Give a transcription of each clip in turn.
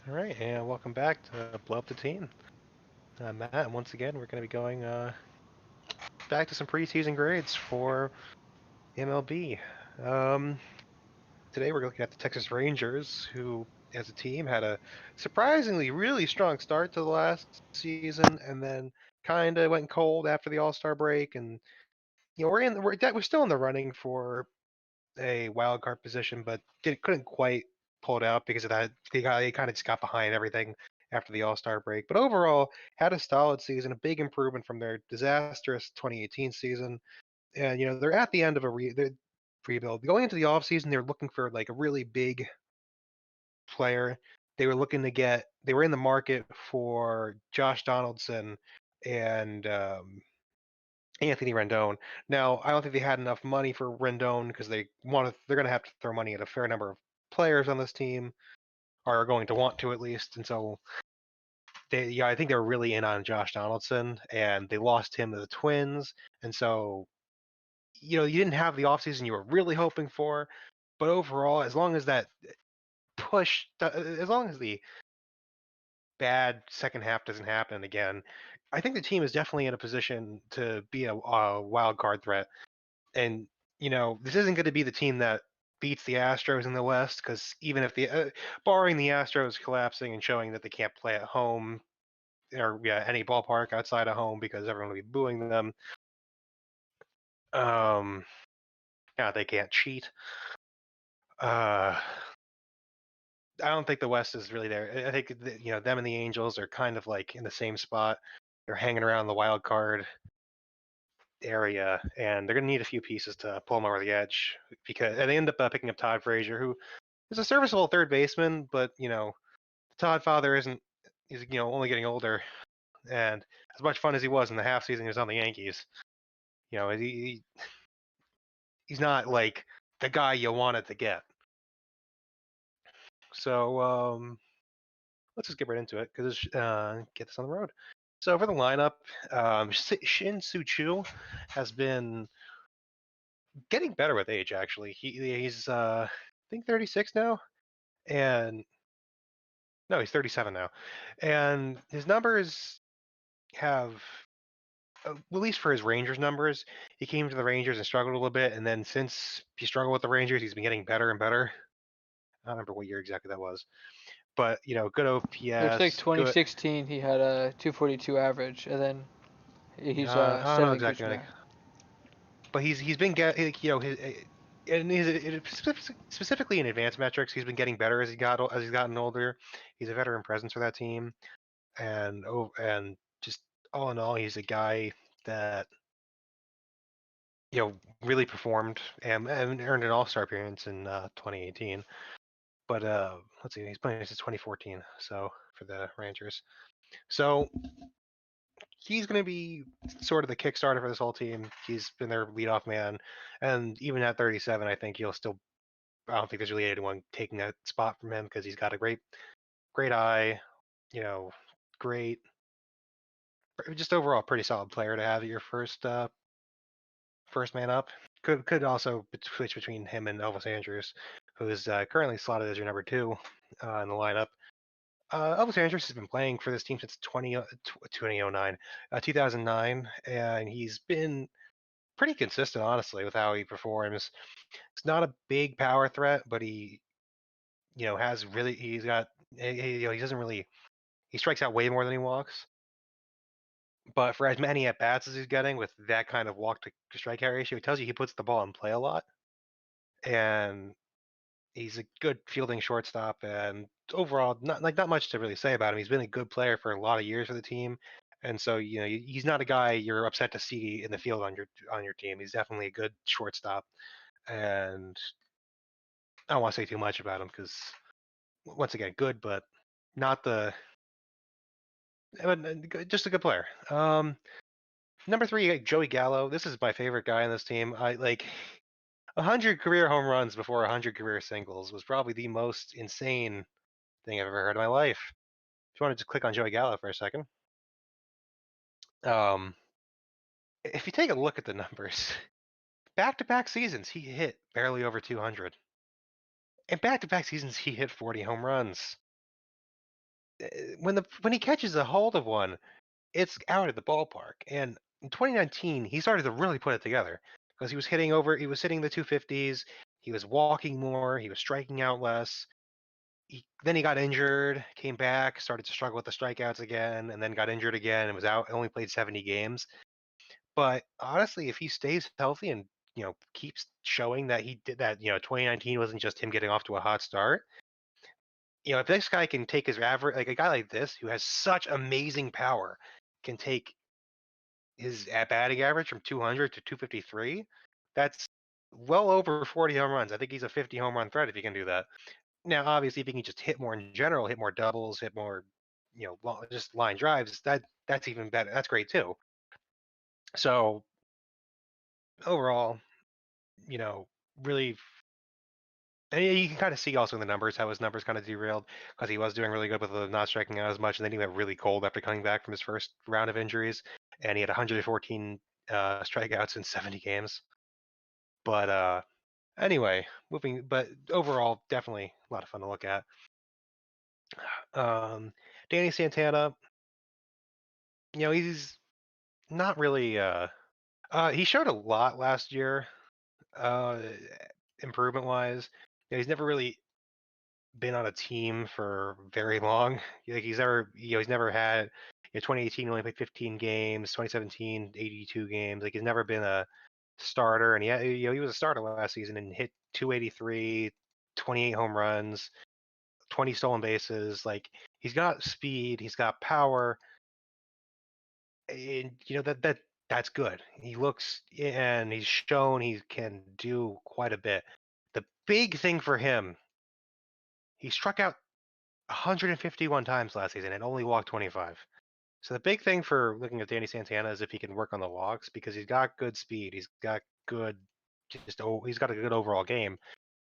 All right, and welcome back to Blow Up the Team. I'm Matt, and once again, we're going to be going back to some preseason grades for MLB. Um, Today, we're looking at the Texas Rangers, who, as a team, had a surprisingly really strong start to the last season, and then kind of went cold after the All-Star break. And we're still in the running for a wild card position, but couldn't quite pull it out because of that. They kind of just got behind everything after the All Star break. But overall, had a solid season, a big improvement from their disastrous 2018 season. And they're at the end of a rebuild. Going into the offseason, they're looking for like a really big player. They were looking to get. They were in the market for Josh Donaldson and Anthony Rendon. Now, I don't think they had enough money for Rendon because they're going to have to throw money at a fair number of players on this team, or are going to want to at least. And so I think they were really in on Josh Donaldson, and they lost him to the Twins. And so, you didn't have the offseason you were really hoping for, but overall, as long as as long as the bad second half doesn't happen again, I think the team is definitely in a position to be a wild card threat. And this isn't going to be the team that beats the Astros in the West, because even if barring the Astros collapsing and showing that they can't play at home or any ballpark outside of home because everyone will be booing them, they can't cheat. Uh, I don't think the West is really there. I think them and the Angels are kind of like in the same spot. They're hanging around the wild card area, and they're going to need a few pieces to pull them over the edge, because they end up picking up Todd Frazier, who is a serviceable third baseman, but Todd Father isn't. He's only getting older, and as much fun as he was in the half season he was on the Yankees, he's not like the guy you wanted to get. So let's just get right into it, because get this on the road. So for the lineup, Shin Soo Choo has been getting better with age. Actually, he's I think 36 now, and no, he's 37 now, and his numbers have, at least for his Rangers numbers, he came to the Rangers and struggled a little bit, and then since he struggled with the Rangers, he's been getting better and better. I don't remember what year exactly that was, but good Looks like OPS, good. 2016 he had a 242 average, and then he's I don't know steadily exactly, cruising back. but he's been getting, his, and specifically in advanced metrics, he's been getting better as he's gotten older. He's a veteran presence for that team, and just all in all, he's a guy that really performed and earned an All-Star appearance in 2018. But let's see, he's playing since 2014, so for the Rangers. So he's going to be sort of the Kickstarter for this whole team. He's been their leadoff man, and even at 37, I think he'll still. I don't think there's really anyone taking a spot from him, because he's got a great eye, you know, great, just overall pretty solid player to have at your first man up. Could also switch between him and Elvis Andrews, who is currently slotted as your number two in the lineup. Elvis Andrews has been playing for this team since 2009, and he's been pretty consistent, honestly, with how he performs. It's not a big power threat, but has really, he's got, he doesn't really, he strikes out way more than he walks. But for as many at bats as he's getting with that kind of walk to strikeout ratio, it tells you he puts the ball in play a lot. And he's a good fielding shortstop, and overall, not much to really say about him. He's been a good player for a lot of years for the team, and so he's not a guy you're upset to see in the field on your team. He's definitely a good shortstop, and I don't want to say too much about him because, once again, good, but not the just a good player. Number three, Joey Gallo. This is my favorite guy on this team. I like 100 career home runs before 100 career singles was probably the most insane thing I've ever heard in my life. If you want to just click on Joey Gallo for a second, um, if you take a look at the numbers, back-to-back seasons he hit barely over 200, and back-to-back seasons he hit 40 home runs. when he catches a hold of one, it's out of the ballpark. And in 2019, he started to really put it together because he was hitting the 250s. He was walking more. He was striking out less. Then he got injured, came back, started to struggle with the strikeouts again, and then got injured again and was out. Only played 70 games. But honestly, if he stays healthy and keeps showing that he did that, 2019 wasn't just him getting off to a hot start. If this guy can take his average, like a guy like this who has such amazing power, can take his batting average from 200 to 253, that's well over 40 home runs. I think he's a 50 home run threat if he can do that. Now, obviously, if he can just hit more in general, hit more doubles, hit more, just line drives, that's even better. That's great too. So overall, really, and you can kind of see also in the numbers how his numbers kind of derailed because he was doing really good with not striking out as much, and then he went really cold after coming back from his first round of injuries, and he had 114 strikeouts in 70 games. But anyway, but overall, definitely a lot of fun to look at. Danny Santana, he's not really. He showed a lot last year, improvement wise. He's never really been on a team for very long. Like he's never had. 2018 only played 15 games. 2017 82 games. Like he's never been a starter, and he was a starter last season and hit 283, 28 home runs, 20 stolen bases. Like he's got speed, he's got power, and that's good. He looks and he's shown he can do quite a bit. The big thing for him, he struck out 151 times last season and only walked 25. So the big thing for looking at Danny Santana is if he can work on the walks because he's got good speed, he's got he's got a good overall game,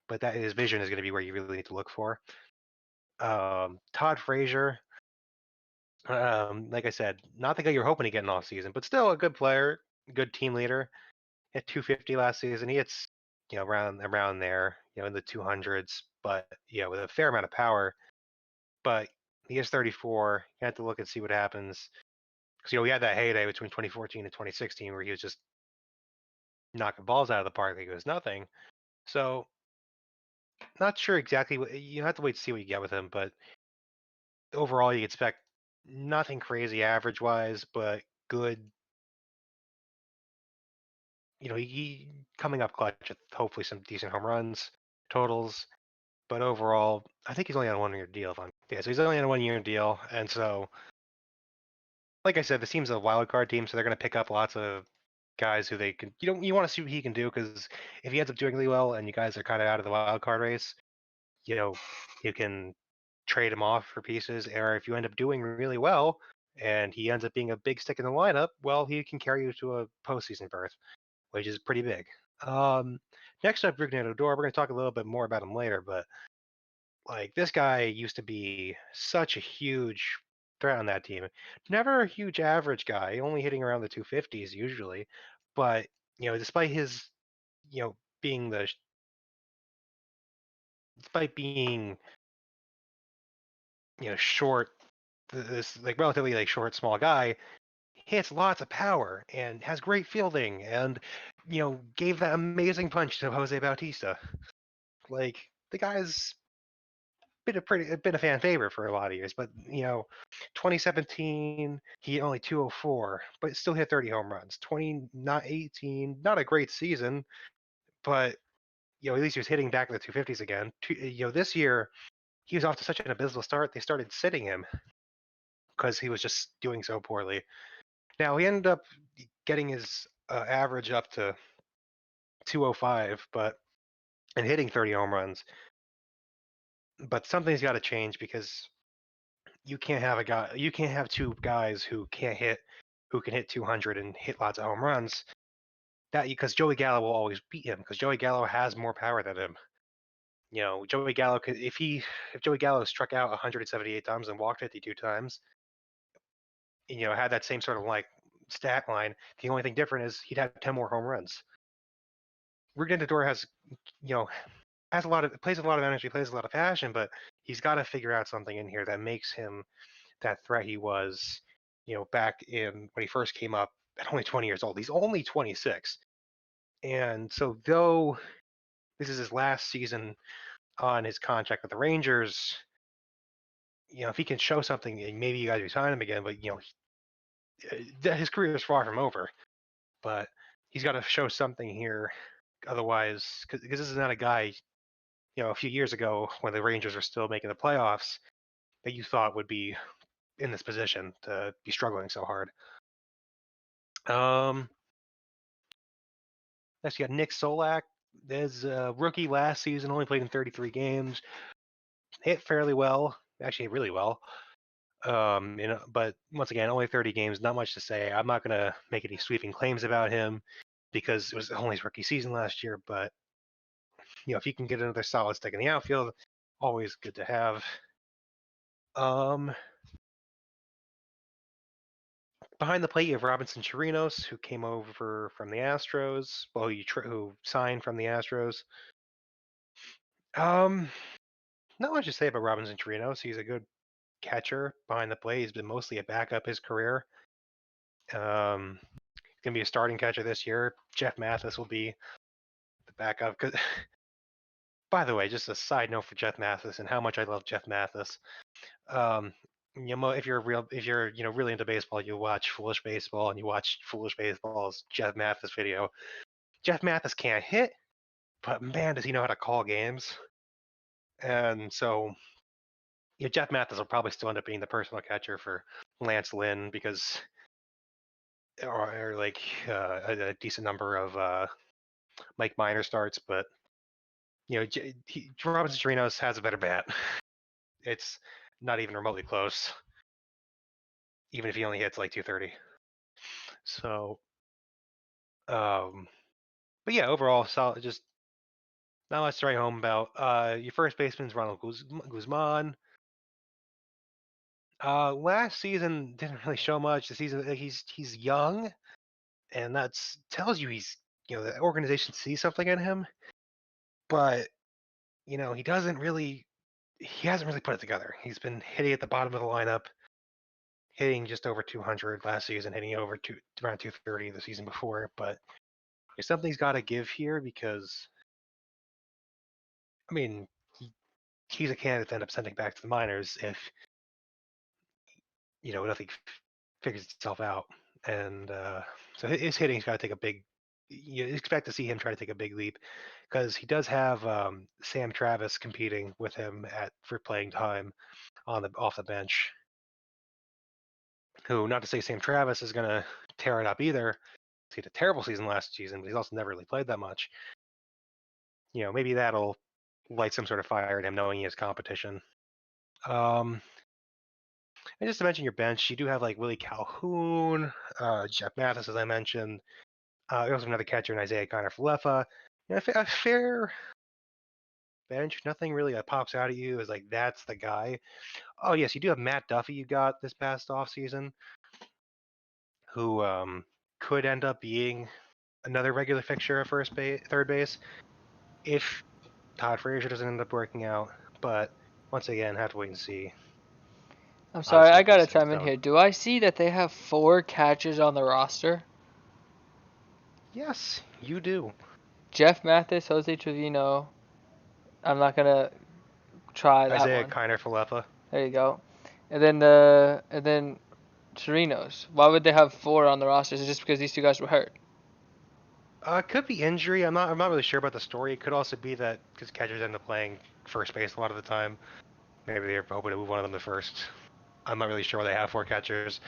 but that his vision is going to be where you really need to look for. Todd Frazier, like I said, not the guy you're hoping to get in off season, but still a good player, good team leader. Hit 250 last season. He hits around there, in the 200s, but with a fair amount of power. But he is 34. You have to look and see what happens because we had that heyday between 2014 and 2016 where he was just knocking balls out of the park like it was nothing. So not sure exactly what you have to wait to see what you get with him, but overall you expect nothing crazy average wise, but good. He coming up clutch with hopefully some decent home runs totals, but overall I think he's only on a 1 year deal. So he's only on a 1 year deal, and so like I said, the team's a wild card team, so they're going to pick up lots of guys who they can. You want to see what he can do because if he ends up doing really well and you guys are kind of out of the wild card race, you can trade him off for pieces. Or if you end up doing really well and he ends up being a big stick in the lineup, well, he can carry you to a postseason berth, which is pretty big. Next up, Rougned Odor. We're going to talk a little bit more about him later, but like this guy used to be such a huge threat on that team. Never a huge average guy, only hitting around the 250s usually. But despite his, being despite being, short, this like relatively like short, small guy, hits lots of power and has great fielding, and gave that amazing punch to Jose Bautista. Like the guy's been a fan favorite for a lot of years, but 2017 he hit only 204, but still hit 30 home runs. 2018, not a great season, but at least he was hitting back in the 250s again. This year he was off to such an abysmal start they started sitting him because he was just doing so poorly. Now he ended up getting his average up to 205, and hitting 30 home runs. But something's got to change because you can't have two guys who can hit 200 and hit lots of home runs. That because Joey Gallo will always beat him because Joey Gallo has more power than him. Joey Gallo could if Joey Gallo struck out 178 times and walked 52 times, had that same sort of like stat line. The only thing different is he'd have 10 more home runs. Rougned Odor has plays a lot of energy, plays a lot of passion, but he's got to figure out something in here that makes him that threat he was, back in when he first came up at only 20 years old. He's only 26. And so though this is his last season on his contract with the Rangers, if he can show something, maybe you guys resign him again, but his career is far from over. But he's got to show something here. Otherwise, because this is not a guy, a few years ago when the Rangers were still making the playoffs, that you thought would be in this position to be struggling so hard. Next, you got Nick Solak. There's a rookie last season, only played in 33 games. Hit fairly well, actually hit really well. But once again, only 30 games, not much to say. I'm not going to make any sweeping claims about him because it was only his rookie season last year. But if you can get another solid stick in the outfield, always good to have. Behind the plate, you have Robinson Chirinos, who came over from the Astros. Well, who signed from the Astros. Not much to say about Robinson Chirinos. He's a good catcher behind the plate. He's been mostly a backup his career. He's gonna be a starting catcher this year. Jeff Mathis will be the backup. By the way, just a side note for Jeff Mathis and how much I love Jeff Mathis. If you're really into baseball, you watch Foolish Baseball, and you watch Foolish Baseball's Jeff Mathis video. Jeff Mathis can't hit, but man, does he know how to call games. And so, Jeff Mathis will probably still end up being the personal catcher for Lance Lynn because, or like a decent number of Mike Minor starts, but Robinson Chirinos has a better bat. It's not even remotely close, even if he only hits like 230. So, but yeah, overall, solid. Just not much to write home about. Your first baseman's Ronald Guzman. Last season didn't really show much. The season he's young, and that's tells you he's the organization sees something in him, but he hasn't really put it together. He's been hitting at the bottom of the lineup, hitting just over 200 last season, hitting around 230 the season before. But something's got to give here because, I mean, he's a candidate to end up sending back to the minors if nothing figures itself out. And so his hitting's got to take a big. You expect to see him try to take a big leap because he does have Sam Travis competing with him for playing time off the bench. Who, not to say Sam Travis is going to tear it up either. He had a terrible season last season, but he's also never really played that much. Maybe that'll light some sort of fire in him, knowing he has competition. And just to mention your bench, you do have like Willie Calhoun, Jeff Mathis, as I mentioned. You also have another catcher in Isaiah Kiner-Falefa. A fair bench. Nothing really that pops out at you as like that's the guy. Oh yes, you do have Matt Duffy. You got this past offseason, who could end up being another regular fixture at third base, if Todd Frazier doesn't end up working out. But once again, have to wait and see. I'm sorry, I gotta chime in here. Do I see that they have 4 catchers on the roster? Yes, you do. Jeff Mathis, Jose Trevino. I'm not gonna try that Isaiah one. Kiner-Falefa. There you go. And then Chirinos. Why would they have 4 on the roster? Is it just because these 2 guys were hurt? Could be injury. I'm not really sure about the story. It could also be that because catchers end up playing first base a lot of the time. Maybe they're hoping to move one of them to first. I'm not really sure why they have 4 catchers.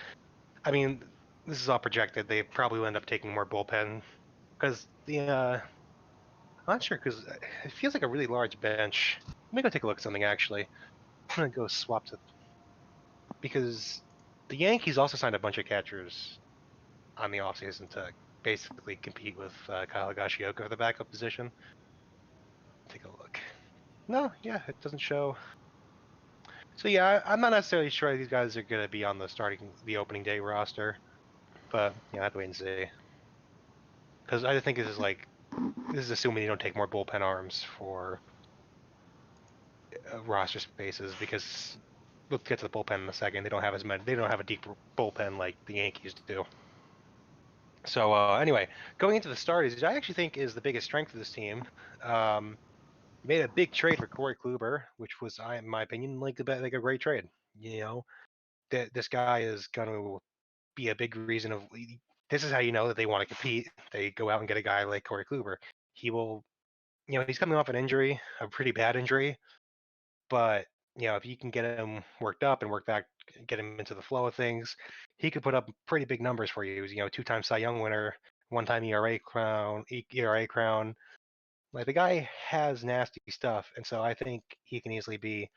I mean, this is all projected. They probably will end up taking more bullpen because I'm not sure because it feels like a really large bench. Let me go take a look at something actually. I'm gonna go swap to because the Yankees also signed a bunch of catchers on the offseason to basically compete with Kyle Higashioka for the backup position. Take a look. No, yeah, it doesn't show. So yeah, I'm not necessarily sure these guys are going to be on the opening day roster, but I have to wait and see. Because I think this is assuming you don't take more bullpen arms for roster spaces because we'll get to the bullpen in a second. They don't have as many. They don't have a deep bullpen like the Yankees do. So anyway, going into the starters, which I actually think is the biggest strength of this team, made a big trade for Corey Kluber, which was, in my opinion, like a great trade. You know, this guy is going to be a big reason of. This is how you know that they want to compete. They go out and get a guy like Corey Kluber. He will, he's coming off an injury, a pretty bad injury, but if you can get him worked up and work back, get him into the flow of things, he could put up pretty big numbers for you. He was, two-time Cy Young winner, one-time ERA crown. Like the guy has nasty stuff, and so I think he can easily be.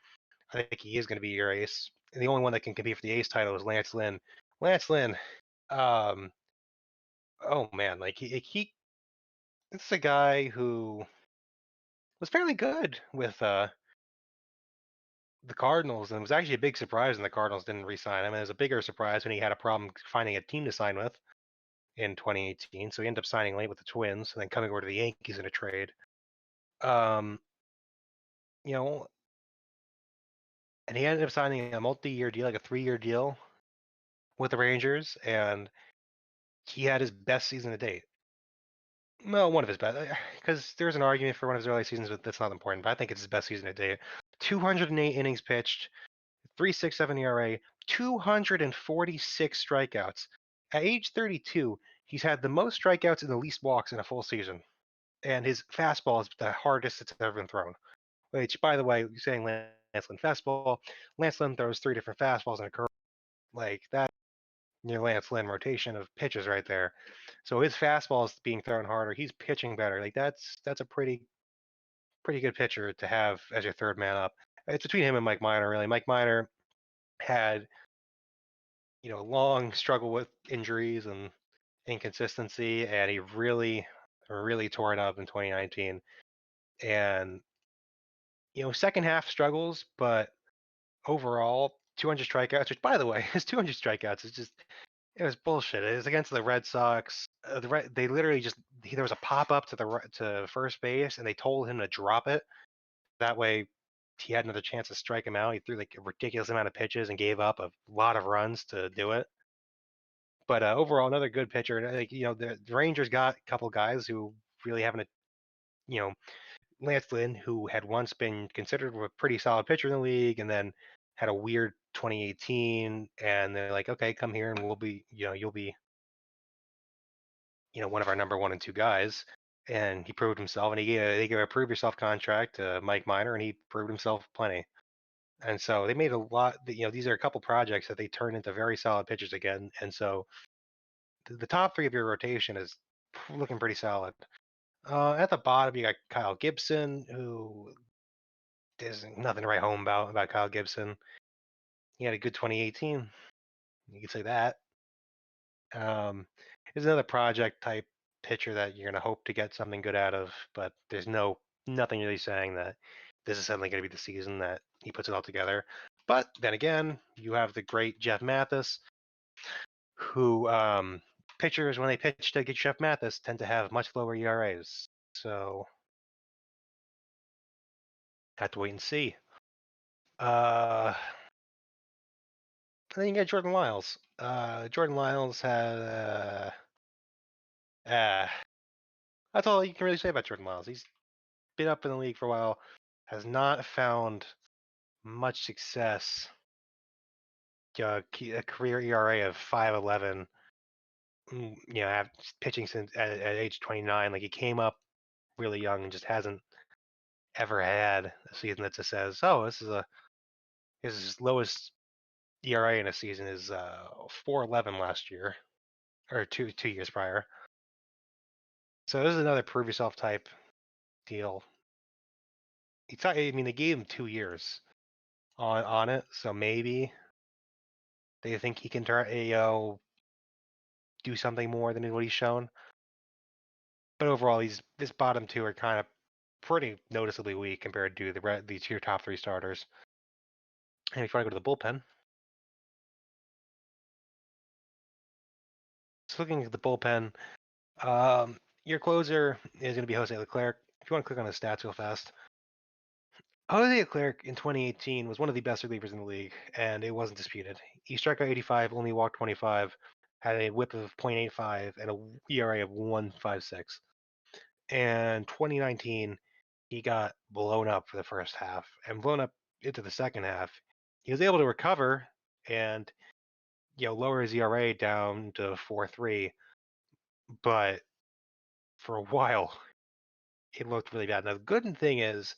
I think he is going to be your ace. And the only one that can compete for the ace title is Lance Lynn. Lance Lynn, um, oh man, like it's a guy who was fairly good with the Cardinals, and it was actually a big surprise when the Cardinals didn't re-sign him. And it was a bigger surprise when he had a problem finding a team to sign with in 2018. So he ended up signing late with the Twins, and then coming over to the Yankees in a trade. Um, you know, and he ended up signing a multi-year deal, like a 3-year deal with the Rangers, and he had his best season to date. Well, one of his best, because there's an argument for one of his early seasons, but that's not important. But I think it's his best season to date. 208 innings pitched, 3.67 ERA, 246 strikeouts. At age 32, he's had the most strikeouts and the least walks in a full season. And his fastball is the hardest it's ever been thrown. Which, by the way, you're saying Lance Lynn fastball. Lance Lynn throws 3 different fastballs and a curve. Like that, your Lance Lynn rotation of pitches right there. So his fastball is being thrown harder. He's pitching better. Like that's a pretty good pitcher to have as your third man up. It's between him and Mike Minor, really. Mike Minor had long struggle with injuries and inconsistency, and he really tore it up in 2019. And second half struggles, but overall 200 strikeouts. Which, by the way, his 200 strikeouts is just it was bullshit. It was against the Red Sox. They literally just there was a pop up to first base, and they told him to drop it. That way, he had another chance to strike him out. He threw like a ridiculous amount of pitches and gave up a lot of runs to do it. But overall, another good pitcher. Like the Rangers got a couple guys who really haven't, Lance Lynn, who had once been considered a pretty solid pitcher in the league, and then had a weird 2018, and they're like, okay, come here, and we'll be, you'll be, one of our number 1 and 2 guys. And he proved himself, and they gave a prove yourself contract to Mike Minor, and he proved himself plenty. And so they made a lot. These are a couple projects that they turned into very solid pitchers again, and so the top 3 of your rotation is looking pretty solid. At the bottom, you got Kyle Gibson, who there's nothing to write home about Kyle Gibson. He had a good 2018. You could say that. Is another project type pitcher that you're going to hope to get something good out of, but there's nothing really saying that this is suddenly going to be the season that he puts it all together. But then again, you have the great Jeff Mathis, who pitchers, when they pitch to get Jeff Mathis, tend to have much lower ERAs. So have to wait and see. Then you got Jordan Lyles. Jordan Lyles had that's all you can really say about Jordan Lyles. He's been up in the league for a while, has not found much success. A career ERA of 5.11. Pitching since at age 29. Like he came up really young and just hasn't ever had a season that just says, "Oh, his lowest ERA in a season is 4.11 last year, or two years prior." So this is another prove yourself type deal. I mean, they gave him 2 years on it, so maybe they think he can do something more than what he's shown. But overall, this bottom 2 are kind of pretty noticeably weak compared to these your top 3 starters. And if you want to go to the bullpen, just looking at the bullpen, your closer is going to be Jose Leclair. If you want to click on the stats real fast, Jose Leclair in 2018 was one of the best relievers in the league, and it wasn't disputed. He struck out 85, only walked 25, had a WHIP of .85 and a ERA of 1.56. And 2019, he got blown up for the first half and blown up into the second half. He was able to recover and lower his ERA down to 4.3, but for a while it looked really bad. Now the good thing is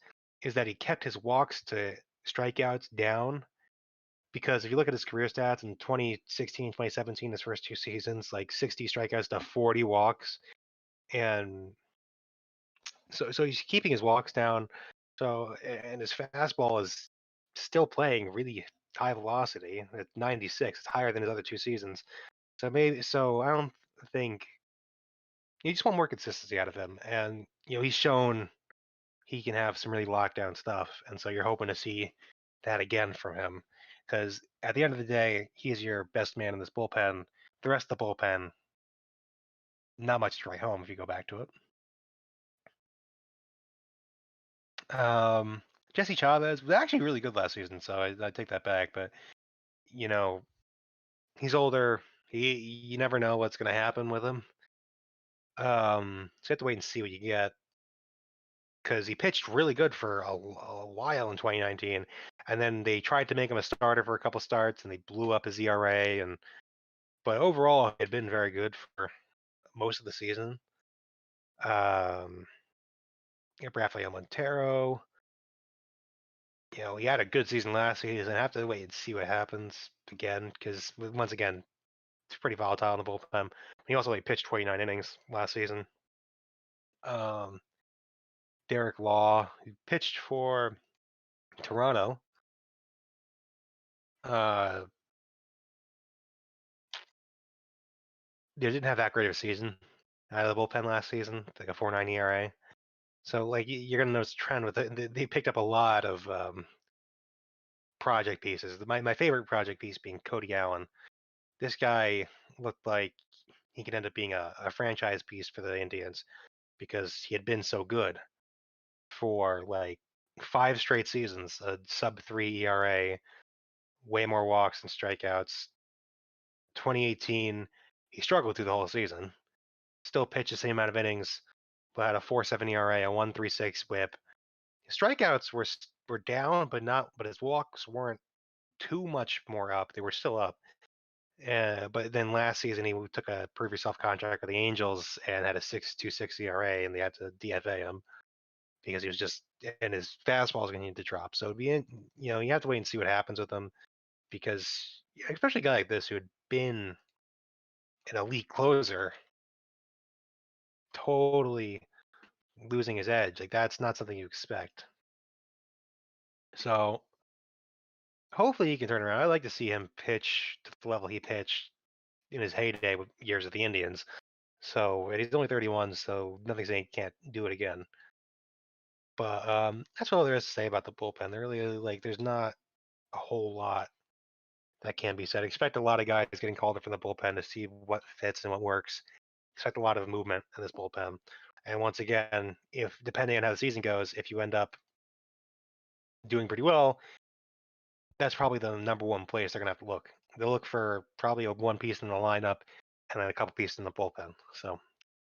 that he kept his walks to strikeouts down, because if you look at his career stats in 2016, 2017, his first two seasons, like 60 strikeouts to 40 walks, and so he's keeping his walks down. So, and his fastball is still playing really high velocity at 96. It's higher than his other two seasons. So I don't think, you just want more consistency out of him. And he's shown he can have some really lockdown stuff, and so you're hoping to see that again from him. Because at the end of the day, he is your best man in this bullpen. The rest of the bullpen, not much to write home if you go back to it. Jesse Chavez was actually really good last season, so I take that back. But he's older. You never know what's going to happen with him. So you have to wait and see what you get, because he pitched really good for a while in 2019, and then they tried to make him a starter for a couple starts, and they blew up his ERA. But overall, he had been very good for most of the season. Rafael Montero, he had a good season last season. I have to wait and see what happens again, because once again, it's pretty volatile in the bullpen. He also pitched 29 innings last season. Derek Law, who pitched for Toronto, they didn't have that great of a season out of the bullpen last season, like a 4.9 ERA. So you're gonna notice a trend with it. They picked up a lot of project pieces. My favorite project piece being Cody Allen. This guy looked like he could end up being a franchise piece for the Indians, because he had been so good for like 5 straight seasons, a sub-3 ERA, way more walks and strikeouts. 2018, he struggled through the whole season. Still pitched the same amount of innings, but had a 4.7 ERA, a 1.36 WHIP. His strikeouts were down, but his walks weren't too much more up. They were still up. But then last season he took a prove yourself contract with the Angels and had a 6.26 ERA, and they had to DFA him because he was just, and his fastball was going to need to drop. So you have to wait and see what happens with him, because especially a guy like this who had been an elite closer, totally losing his edge, like that's not something you expect. So hopefully he can turn around. I'd like to see him pitch to the level he pitched in his heyday with years at the Indians. So, and he's only 31, so nothing saying he can't do it again. But that's all there is to say about the bullpen. There really, there's not a whole lot that can be said. Expect a lot of guys getting called up from the bullpen to see what fits and what works. Expect a lot of movement in this bullpen. And once again, if depending on how the season goes, if you end up doing pretty well, that's probably the number one place they're gonna have to look. They'll look for probably one piece in the lineup and then a couple pieces in the bullpen. So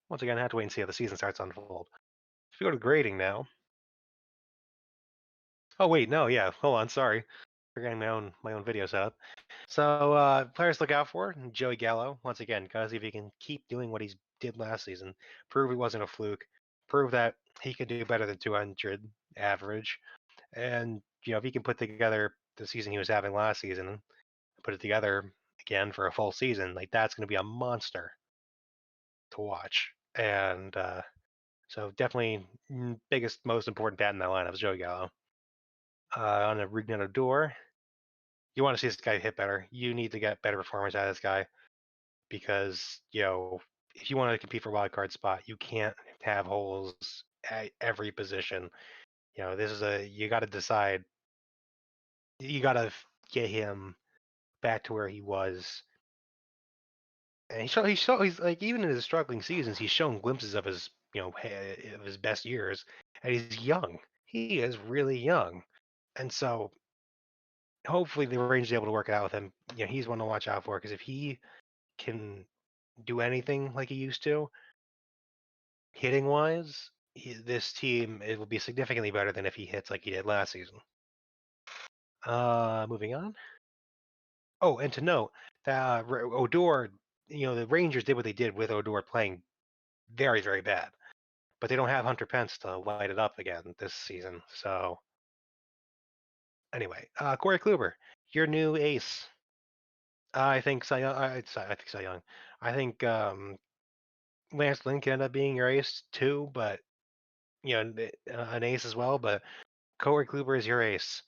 once again, I have to wait and see how the season starts to unfold. If we go to grading now. Oh wait, no, yeah, hold on, sorry. Forgetting my own video setup. So players to look out for: Joey Gallo, once again, gotta see if he can keep doing what he did last season. Prove he wasn't a fluke. Prove that he can do better than 200 average. And if he can put together the season he was having last season, put it together again for a full season, like that's going to be a monster to watch. And so definitely biggest, most important bat in that lineup is Joey Gallo. On a Rignano door, you want to see this guy hit better. You need to get better performance out of this guy, because if you want to compete for a wild card spot, you can't have holes at every position. This is you got to decide. You got to get him back to where he was. And he's like, even in his struggling seasons, he's shown glimpses of his of his best years, and he's young. he is really young. And so hopefully the Rangers are able to work it out with him. He's one to watch out for because if he can do anything like he used to, hitting wise, this team it will be significantly better than if he hits like he did last season. Moving on. Oh, and to note that Odor, the Rangers did what they did with Odor playing very, very bad, but they don't have Hunter Pence to light it up again this season. So anyway, Corey Kluber, your new ace. I think Cy Young. I think Cy Young. I think Lance Lynn can end up being your ace too, but an ace as well. But Corey Kluber is your ace,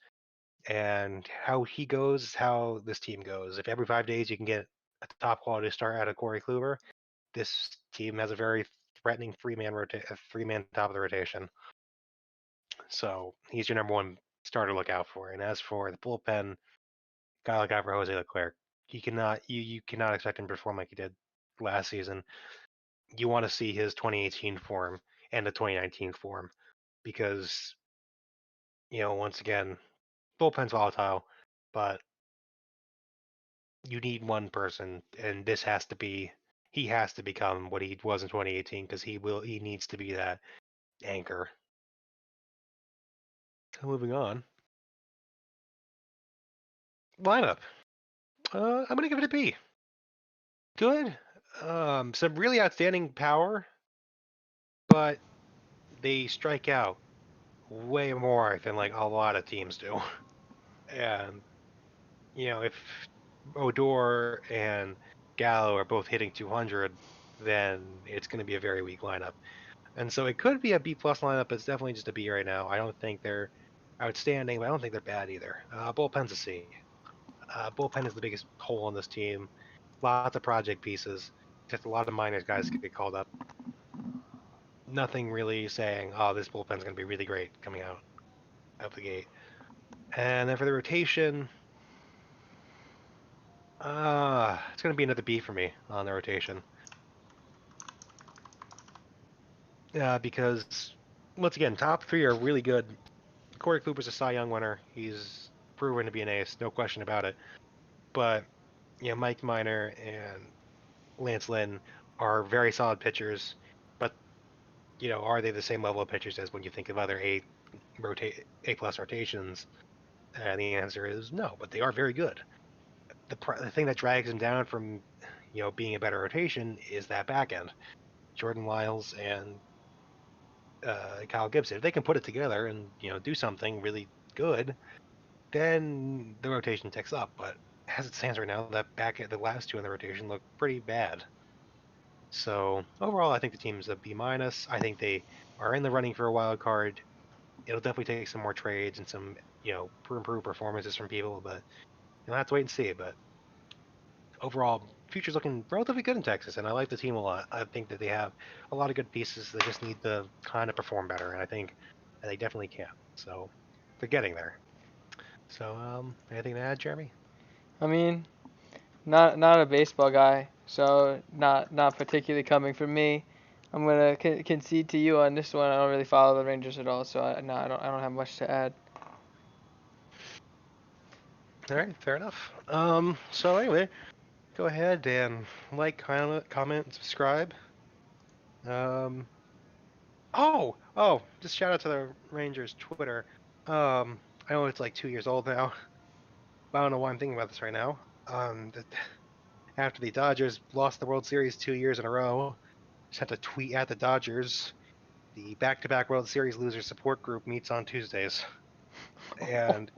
and how he goes is how this team goes. If every 5 days you can get a top quality start out of Corey Kluber, this team has a very threatening three-man top of the rotation. So he's your number one starter to look out for. And as for the bullpen, guy like for Jose Leclair, you cannot expect him to perform like he did last season. You want to see his 2018 form and the 2019 form because once again, bullpen's volatile, but you need one person, and he has to become what he was in 2018 because he needs to be that anchor. Moving on. Lineup. I'm gonna give it a B. Good. Some really outstanding power, but they strike out way more than like a lot of teams do. And if Odor and Gallo are both hitting 200, then it's going to be a very weak lineup. And so it could be a B plus lineup, but it's definitely just a B right now. I don't think they're outstanding, but I don't think they're bad either. Bullpen's a C. Bullpen is the biggest hole on this team. Lots of project pieces. Just a lot of minor guys get called up. Nothing really saying, oh, this bullpen's going to be really great coming out of the gate. And then for the rotation, it's going to be another B for me on the rotation. Because, once again, top three are really good. Corey Kluber's a Cy Young winner. He's proven to be an ace, no question about it. But, Mike Minor and Lance Lynn are very solid pitchers. But, are they the same level of pitchers as when you think of other A-plus rotations? And the answer is no, but they are very good. The thing that drags them down from, being a better rotation is that back end. Jordan Lyles and Kyle Gibson. If they can put it together and, do something really good, then the rotation ticks up. But as it stands right now, the last two in the rotation look pretty bad. So overall, I think the team's a B minus. I think they are in the running for a wild card. It'll definitely take some more trades and some, improved performances from people, but you'll have to wait and see. But overall, future's looking relatively good in Texas, and I like the team a lot. I think that they have a lot of good pieces. They just need to kind of perform better, and I think they definitely can. So they're getting there. So anything to add, Jeremy? I mean, not a baseball guy, so not particularly coming from me. I'm gonna concede to you on this one. I don't really follow the Rangers at all, so I don't have much to add. All right, fair enough. So anyway, go ahead and like, comment, subscribe. Just shout out to the Rangers Twitter. I know it's like 2 years old now, but I don't know why I'm thinking about this right now. After the Dodgers lost the World Series 2 years in a row, just had to tweet at the Dodgers. The back-to-back World Series loser support group meets on Tuesdays, and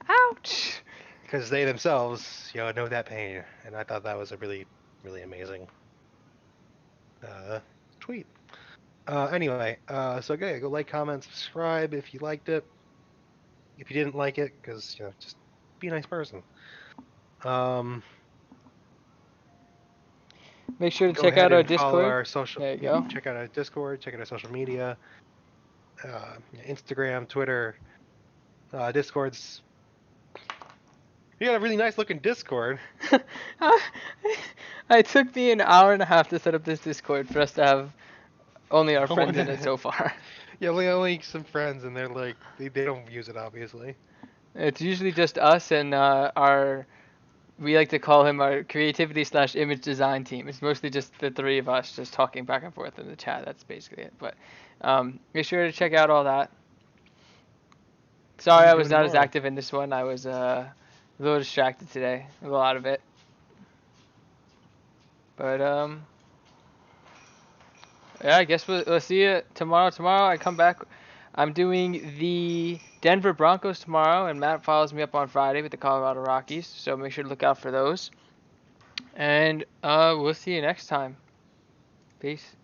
ouch, because they themselves, know that pain, and I thought that was a really, really amazing tweet. Anyway, so go like, comment, subscribe if you liked it. If you didn't like it, because just be a nice person. Make sure to check out our Discord. Our social, there you go. Check out our Discord. Check out our social media. Instagram, Twitter, Discord's. You got a really nice looking Discord. It took me an hour and a half to set up this Discord for us to have only our friends in it so far. Yeah, we only some friends, and they're like, they don't use it, obviously. It's usually just us and we like to call him our creativity / image design team. It's mostly just the three of us just talking back and forth in the chat. That's basically it. But make sure to check out all that. Sorry What are I you was doing not as tomorrow? active in this one. I was a little distracted today with a lot of it. But yeah, I guess we'll see you tomorrow. Tomorrow I come back. I'm doing the Denver Broncos tomorrow, and Matt follows me up on Friday with the Colorado Rockies. So make sure to look out for those. And we'll see you next time. Peace.